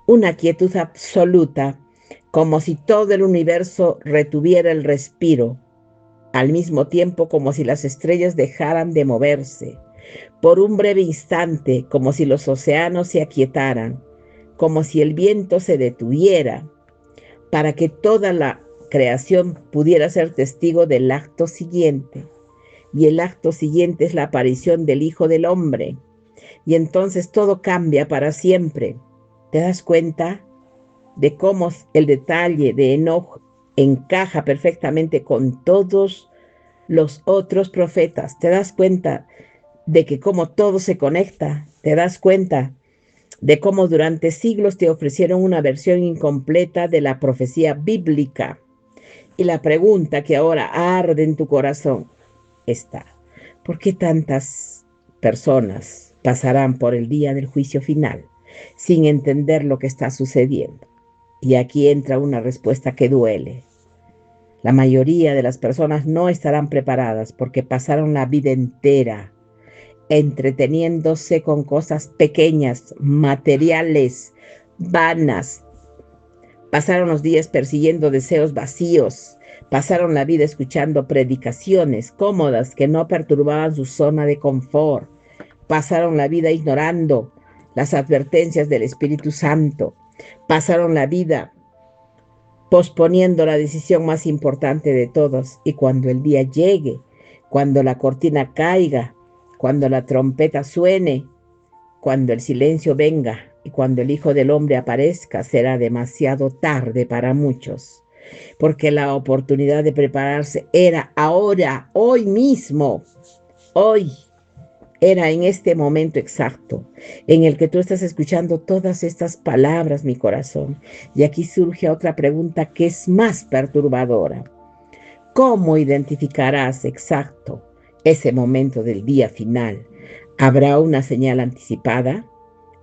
una quietud absoluta, como si todo el universo retuviera el respiro, al mismo tiempo como si las estrellas dejaran de moverse. Por un breve instante, como si los océanos se aquietaran, como si el viento se detuviera, para que toda la creación pudiera ser testigo del acto siguiente. Y el acto siguiente es la aparición del Hijo del Hombre. Y entonces todo cambia para siempre. ¿Te das cuenta de cómo el detalle de Enoch encaja perfectamente con todos los otros profetas? ¿Te das cuenta de que cómo todo se conecta? ¿Te das cuenta de cómo durante siglos te ofrecieron una versión incompleta de la profecía bíblica? Y la pregunta que ahora arde en tu corazón está: ¿por qué tantas personas pasarán por el día del juicio final sin entender lo que está sucediendo? Y aquí entra una respuesta que duele. La mayoría de las personas no estarán preparadas porque pasaron la vida entera entreteniéndose con cosas pequeñas, materiales, vanas. Pasaron los días persiguiendo deseos vacíos, Pasaron la vida escuchando predicaciones cómodas que no perturbaban su zona de confort. Pasaron la vida ignorando las advertencias del Espíritu Santo. Pasaron la vida posponiendo la decisión más importante de todos. Y cuando el día llegue, cuando la cortina caiga, cuando la trompeta suene, cuando el silencio venga y cuando el Hijo del Hombre aparezca, será demasiado tarde para muchos, porque la oportunidad de prepararse era ahora, hoy mismo, hoy. Era en este momento exacto en el que tú estás escuchando todas estas palabras, mi corazón. Y aquí surge otra pregunta que es más perturbadora. ¿Cómo identificarás exacto ese momento del día final? ¿Habrá una señal anticipada?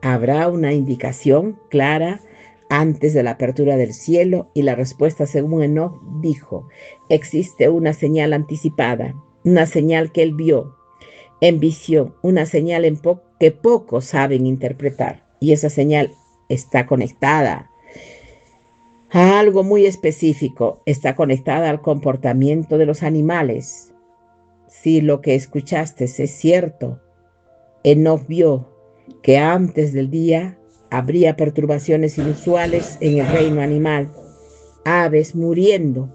¿Habrá una indicación clara antes de la apertura del cielo? Y la respuesta, según Enoch, dijo: existe una señal anticipada, una señal que él vio en visión, una señal que pocos saben interpretar. Y esa señal está conectada a algo muy específico, está conectada al comportamiento de los animales. Si lo que escuchaste es cierto, Enoch vio que antes del día habría perturbaciones inusuales en el reino animal, aves muriendo.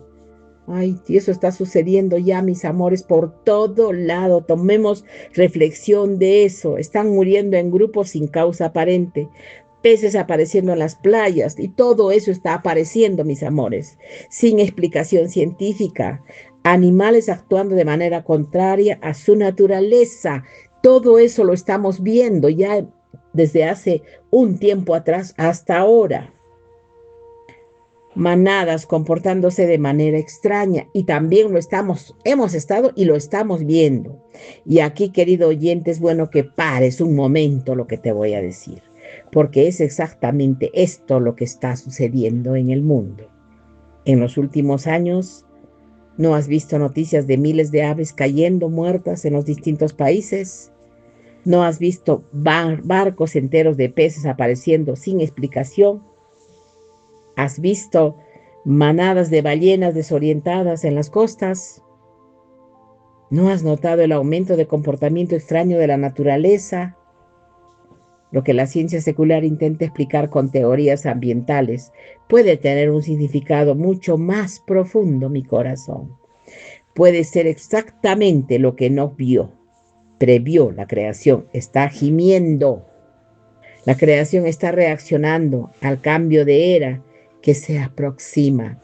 Ay, y eso está sucediendo ya, mis amores, por todo lado. Tomemos reflexión de eso. Están muriendo en grupos sin causa aparente. Peces apareciendo en las playas y todo eso está apareciendo, mis amores, sin explicación científica. Animales actuando de manera contraria a su naturaleza. Todo eso lo estamos viendo ya desde hace un tiempo atrás hasta ahora. Manadas comportándose de manera extraña y también hemos estado y lo estamos viendo. Y aquí, querido oyente, es bueno que pares un momento lo que te voy a decir, porque es exactamente esto lo que está sucediendo en el mundo. En los últimos años, ¿no has visto noticias de miles de aves cayendo muertas en los distintos países? ¿No has visto barcos enteros de peces apareciendo sin explicación? ¿Has visto manadas de ballenas desorientadas en las costas? ¿No has notado el aumento de comportamiento extraño de la naturaleza? Lo que la ciencia secular intenta explicar con teorías ambientales puede tener un significado mucho más profundo, mi corazón. Puede ser exactamente lo que no vio, previó la creación, está gimiendo. La creación está reaccionando al cambio de era que se aproxima.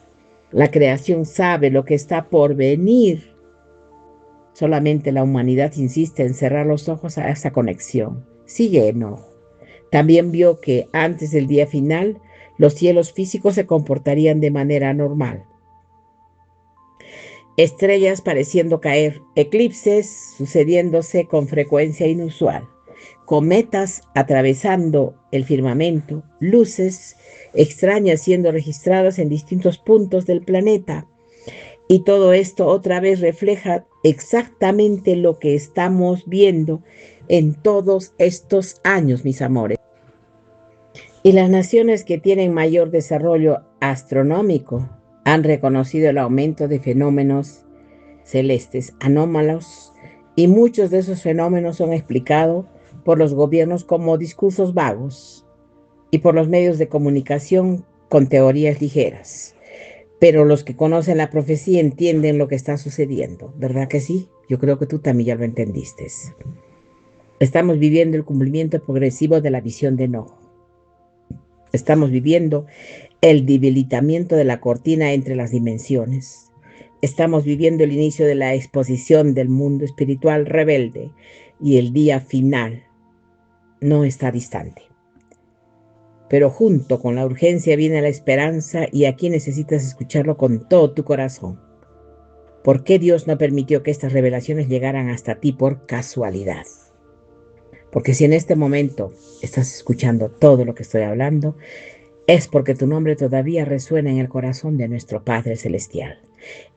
La creación sabe lo que está por venir. Solamente la humanidad insiste en cerrar los ojos a esa conexión. Sigue Enoch. También vio que antes del día final, los cielos físicos se comportarían de manera normal. Estrellas pareciendo caer, eclipses sucediéndose con frecuencia inusual, cometas atravesando el firmamento, luces extrañas siendo registradas en distintos puntos del planeta. Y todo esto otra vez refleja exactamente lo que estamos viendo en todos estos años, mis amores. Y las naciones que tienen mayor desarrollo astronómico han reconocido el aumento de fenómenos celestes anómalos, y muchos de esos fenómenos son explicados por los gobiernos como discursos vagos y por los medios de comunicación con teorías ligeras. Pero los que conocen la profecía entienden lo que está sucediendo, ¿verdad que sí? Yo creo que tú también ya lo entendiste. Estamos viviendo el cumplimiento progresivo de la visión de Enoch. Estamos viviendo el debilitamiento de la cortina entre las dimensiones. Estamos viviendo el inicio de la exposición del mundo espiritual rebelde, y el día final no está distante. Pero junto con la urgencia viene la esperanza, y aquí necesitas escucharlo con todo tu corazón. ¿Por qué Dios no permitió que estas revelaciones llegaran hasta ti por casualidad? Porque si en este momento estás escuchando todo lo que estoy hablando, es porque tu nombre todavía resuena en el corazón de nuestro Padre Celestial.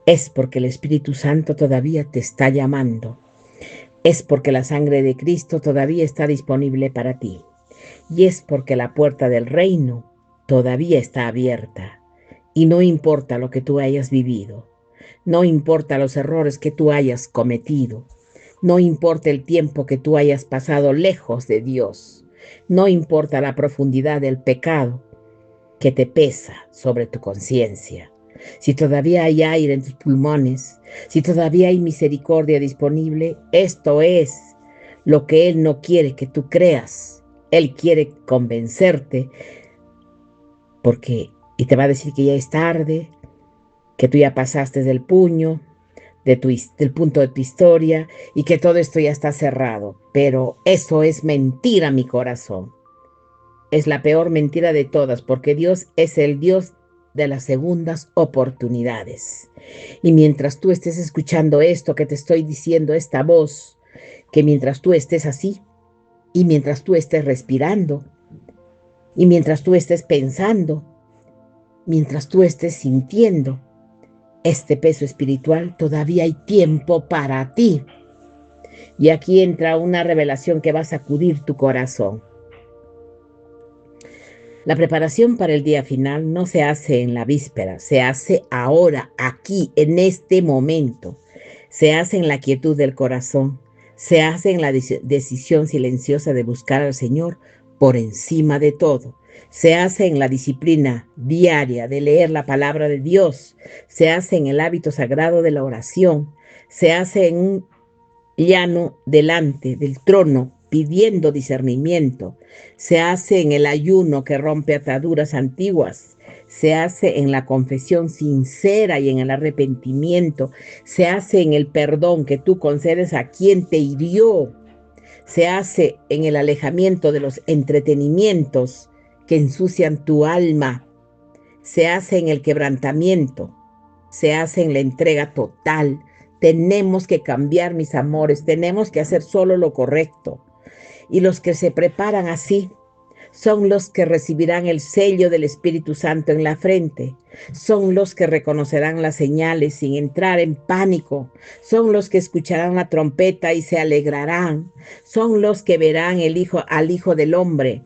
Es porque el Espíritu Santo todavía te está llamando. Es porque la sangre de Cristo todavía está disponible para ti. Y es porque la puerta del reino todavía está abierta. Y no importa lo que tú hayas vivido, No importa los errores que tú hayas cometido. No importa el tiempo que tú hayas pasado lejos de Dios. No importa la profundidad del pecado que te pesa sobre tu conciencia. Si todavía hay aire en tus pulmones, si todavía hay misericordia disponible, esto es lo que Él no quiere que tú creas. Él quiere convencerte y te va a decir que ya es tarde, que tú ya pasaste del puño, del punto de tu historia y que todo esto ya está cerrado. Pero eso es mentira, mi corazón. Es la peor mentira de todas, porque Dios es el Dios de las segundas oportunidades. Y mientras tú estés escuchando esto que te estoy diciendo, esta voz, que mientras tú estés así, y mientras tú estés respirando, y mientras tú estés pensando, mientras tú estés sintiendo este peso espiritual, todavía hay tiempo para ti. Y aquí entra una revelación que va a sacudir tu corazón. La preparación para el día final no se hace en la víspera, se hace ahora, aquí, en este momento. Se hace en la quietud del corazón, se hace en la decisión silenciosa de buscar al Señor por encima de todo. Se hace en la disciplina diaria de leer la palabra de Dios, se hace en el hábito sagrado de la oración, se hace en un llano delante del trono pidiendo discernimiento, se hace en el ayuno que rompe ataduras antiguas, se hace en la confesión sincera y en el arrepentimiento, se hace en el perdón que tú concedes a quien te hirió, se hace en el alejamiento de los entretenimientos que ensucian tu alma, se hace en el quebrantamiento, se hace en la entrega total. Tenemos que cambiar, mis amores, tenemos que hacer solo lo correcto. Y los que se preparan así son los que recibirán el sello del Espíritu Santo en la frente, son los que reconocerán las señales sin entrar en pánico, son los que escucharán la trompeta y se alegrarán, son los que verán al Hijo del Hombre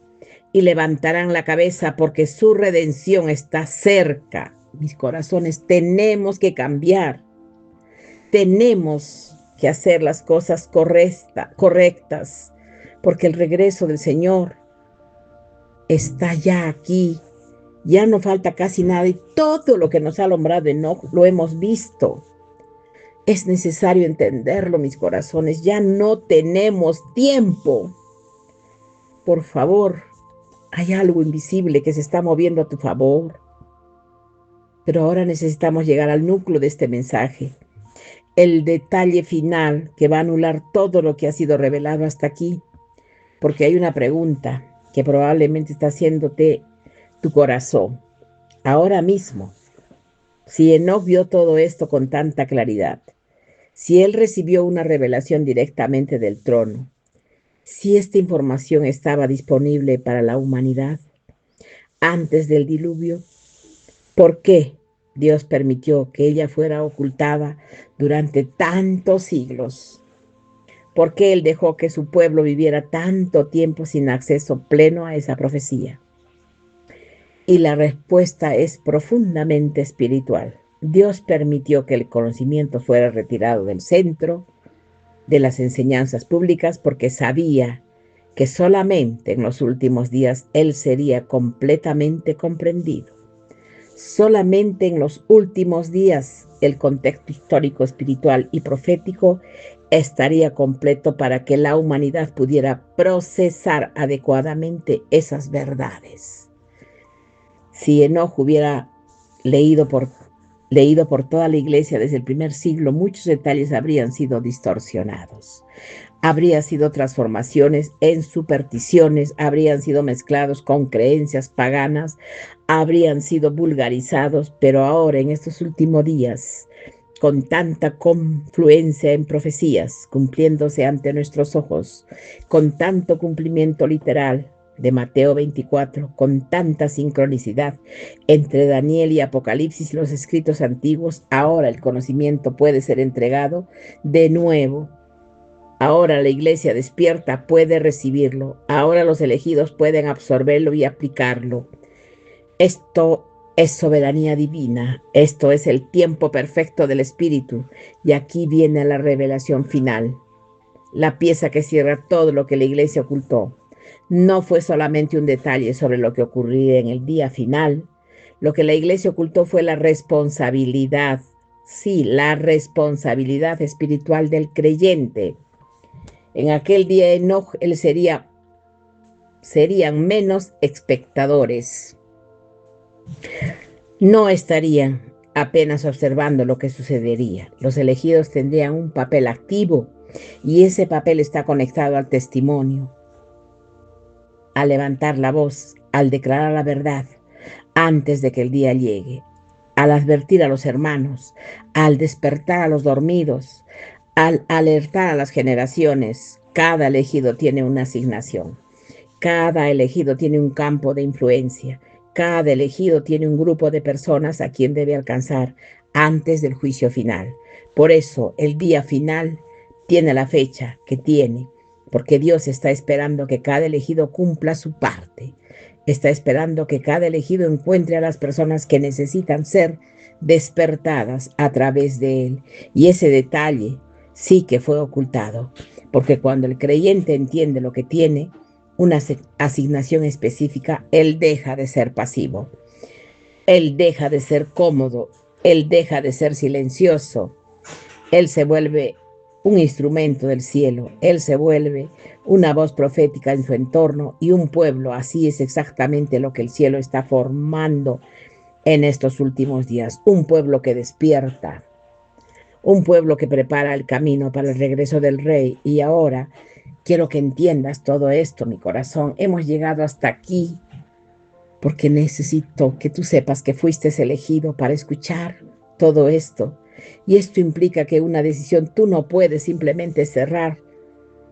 y levantarán la cabeza porque su redención está cerca. Mis corazones, tenemos que cambiar, tenemos que hacer las cosas correctas, porque el regreso del Señor está ya aquí, ya no falta casi nada y todo lo que nos ha alumbrado Enoc lo hemos visto. Es necesario entenderlo, mis corazones, ya no tenemos tiempo. Por favor, hay algo invisible que se está moviendo a tu favor. Pero ahora necesitamos llegar al núcleo de este mensaje, el detalle final que va a anular todo lo que ha sido revelado hasta aquí, porque hay una pregunta que probablemente está haciéndote tu corazón. Ahora mismo, si Enoc vio todo esto con tanta claridad, si él recibió una revelación directamente del trono, si esta información estaba disponible para la humanidad antes del diluvio, ¿por qué Dios permitió que ella fuera ocultada durante tantos siglos? ¿Por qué Él dejó que su pueblo viviera tanto tiempo sin acceso pleno a esa profecía? Y la respuesta es profundamente espiritual. Dios permitió que el conocimiento fuera retirado del centro de las enseñanzas públicas porque sabía que solamente en los últimos días Él sería completamente comprendido. Solamente en los últimos días el contexto histórico, espiritual y profético estaría completo para que la humanidad pudiera procesar adecuadamente esas verdades. Si Enoc hubiera leído por toda la iglesia desde el primer siglo, muchos detalles habrían sido distorsionados. Habría sido transformaciones en supersticiones, habrían sido mezclados con creencias paganas, habrían sido vulgarizados, pero ahora en estos últimos días, con tanta confluencia en profecías cumpliéndose ante nuestros ojos, con tanto cumplimiento literal de Mateo 24, con tanta sincronicidad entre Daniel y Apocalipsis y los escritos antiguos, ahora el conocimiento puede ser entregado de nuevo. Ahora la iglesia despierta puede recibirlo. Ahora los elegidos pueden absorberlo y aplicarlo. Esto es soberanía divina. Esto es el tiempo perfecto del Espíritu. Y aquí viene la revelación final, la pieza que cierra todo lo que la iglesia ocultó. No fue solamente un detalle sobre lo que ocurriría en el día final. Lo que la iglesia ocultó fue la responsabilidad, sí, la responsabilidad espiritual del creyente. En aquel día Enoch, serían menos espectadores. No estarían apenas observando lo que sucedería. Los elegidos tendrían un papel activo y ese papel está conectado al testimonio, a levantar la voz, al declarar la verdad antes de que el día llegue, al advertir a los hermanos, al despertar a los dormidos, al alertar a las generaciones. Cada elegido tiene una asignación. Cada elegido tiene un campo de influencia. Cada elegido tiene un grupo de personas a quien debe alcanzar antes del juicio final. Por eso el día final tiene la fecha que tiene, porque Dios está esperando que cada elegido cumpla su parte. Está esperando que cada elegido encuentre a las personas que necesitan ser despertadas a través de él. Y ese detalle sí que fue ocultado, porque cuando el creyente entiende lo que tiene, una asignación específica, él deja de ser pasivo, él deja de ser cómodo, él deja de ser silencioso, él se vuelve un instrumento del cielo, él se vuelve una voz profética en su entorno y un pueblo. Así es exactamente lo que el cielo está formando en estos últimos días, un pueblo que despierta, un pueblo que prepara el camino para el regreso del rey. Y ahora quiero que entiendas todo esto, mi corazón. Hemos llegado hasta aquí porque necesito que tú sepas que fuiste elegido para escuchar todo esto. Y esto implica que una decisión, tú no puedes simplemente cerrar,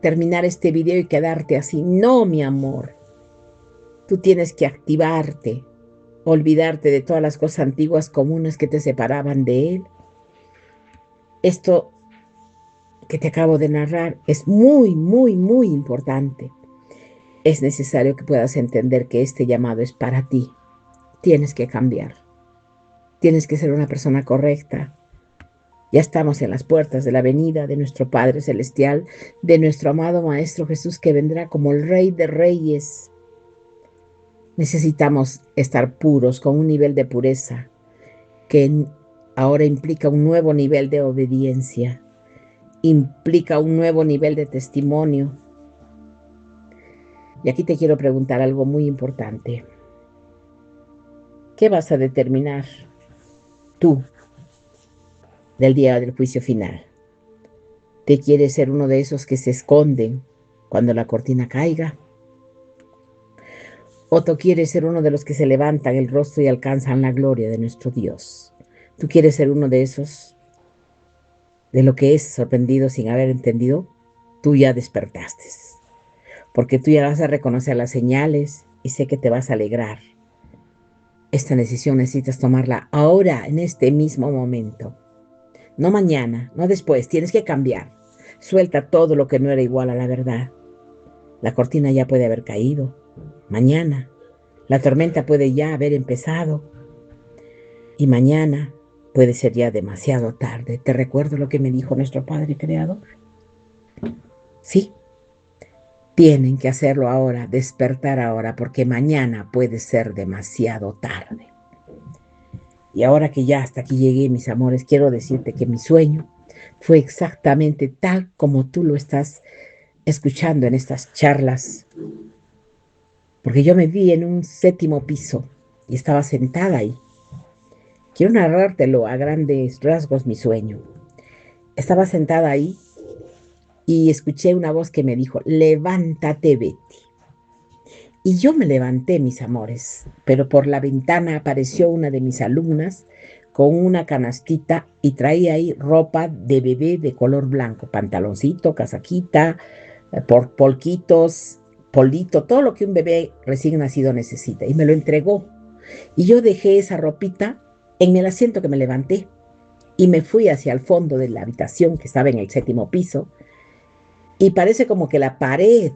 terminar este video y quedarte así. No, mi amor. Tú tienes que activarte, olvidarte de todas las cosas antiguas comunes que te separaban de él. Esto que te acabo de narrar es muy, muy, muy importante. Es necesario que puedas entender que este llamado es para ti. Tienes que cambiar. Tienes que ser una persona correcta. Ya estamos en las puertas de la venida de nuestro Padre Celestial, de nuestro amado Maestro Jesús, que vendrá como el Rey de Reyes. Necesitamos estar puros, con un nivel de pureza que ahora implica un nuevo nivel de obediencia, implica un nuevo nivel de testimonio. Y aquí te quiero preguntar algo muy importante. ¿Qué vas a determinar tú del día del juicio final? ¿Te quieres ser uno de esos que se esconden cuando la cortina caiga? ¿O tú quieres ser uno de los que se levantan el rostro y alcanzan la gloria de nuestro Dios? ¿Tú quieres ser uno de esos, de lo que es sorprendido sin haber entendido? Tú ya despertaste, porque tú ya vas a reconocer las señales y sé que te vas a alegrar. Esta decisión necesitas tomarla ahora, en este mismo momento. No mañana, no después, tienes que cambiar. Suelta todo lo que no era igual a la verdad. La cortina ya puede haber caído. Mañana. La tormenta puede ya haber empezado. Y mañana puede ser ya demasiado tarde. ¿Te recuerdo lo que me dijo nuestro Padre Creador? Sí. Tienen que hacerlo ahora, despertar ahora, porque mañana puede ser demasiado tarde. Y ahora que ya hasta aquí llegué, mis amores, quiero decirte que mi sueño fue exactamente tal como tú lo estás escuchando en estas charlas, porque yo me vi en un 7º piso y estaba sentada ahí. Quiero narrártelo a grandes rasgos mi sueño. Estaba sentada ahí y escuché una voz que me dijo: levántate, Betty. Y yo me levanté, mis amores, pero por la ventana apareció una de mis alumnas con una canastita y traía ahí ropa de bebé de color blanco, pantaloncito, casaquita, polquitos, polito, todo lo que un bebé recién nacido necesita. Y me lo entregó. Y yo dejé esa ropita en el asiento que me levanté y me fui hacia el fondo de la habitación que estaba en el 7º piso. Y parece como que la pared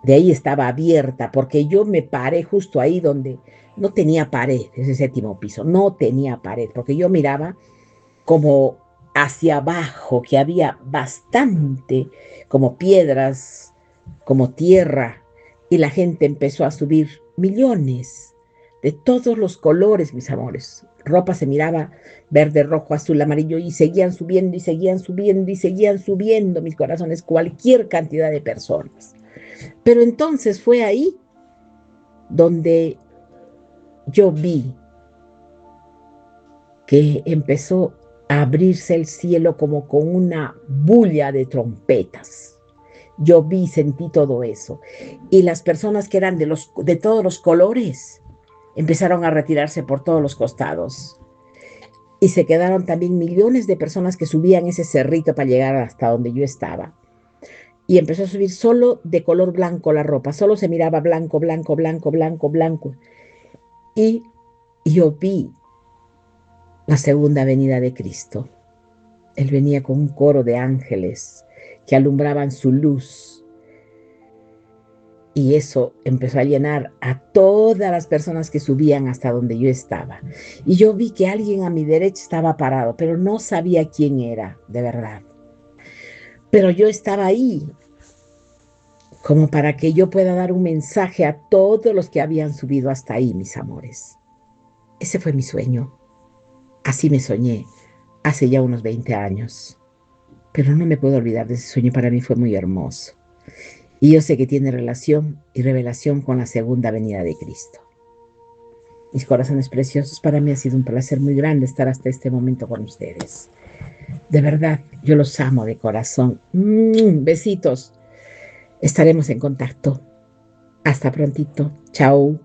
de ahí estaba abierta, porque yo me paré justo ahí donde no tenía pared, ese séptimo piso, no tenía pared, porque yo miraba como hacia abajo, que había bastante, como piedras, como tierra, y la gente empezó a subir millones de todos los colores, mis amores. Ropa se miraba verde, rojo, azul, amarillo, y seguían subiendo, y seguían subiendo, y seguían subiendo, mis corazones, cualquier cantidad de personas. Pero entonces fue ahí donde yo vi que empezó a abrirse el cielo como con una bulla de trompetas. Yo vi, sentí todo eso. Y las personas que eran de todos los colores empezaron a retirarse por todos los costados. Y se quedaron también millones de personas que subían ese cerrito para llegar hasta donde yo estaba. Y empezó a subir solo de color blanco la ropa, solo se miraba blanco, blanco, blanco, blanco, blanco. Y yo vi la segunda venida de Cristo. Él venía con un coro de ángeles que alumbraban su luz, y eso empezó a llenar a todas las personas que subían hasta donde yo estaba. Y yo vi que alguien a mi derecha estaba parado, pero no sabía quién era, de verdad. Pero yo estaba ahí como para que yo pueda dar un mensaje a todos los que habían subido hasta ahí, mis amores. Ese fue mi sueño. Así me soñé hace ya unos 20 años. Pero no me puedo olvidar de ese sueño, para mí fue muy hermoso. Y yo sé que tiene relación y revelación con la segunda venida de Cristo. Mis corazones preciosos, para mí ha sido un placer muy grande estar hasta este momento con ustedes. De verdad, yo los amo de corazón. Besitos. Estaremos en contacto. Hasta prontito. Chao.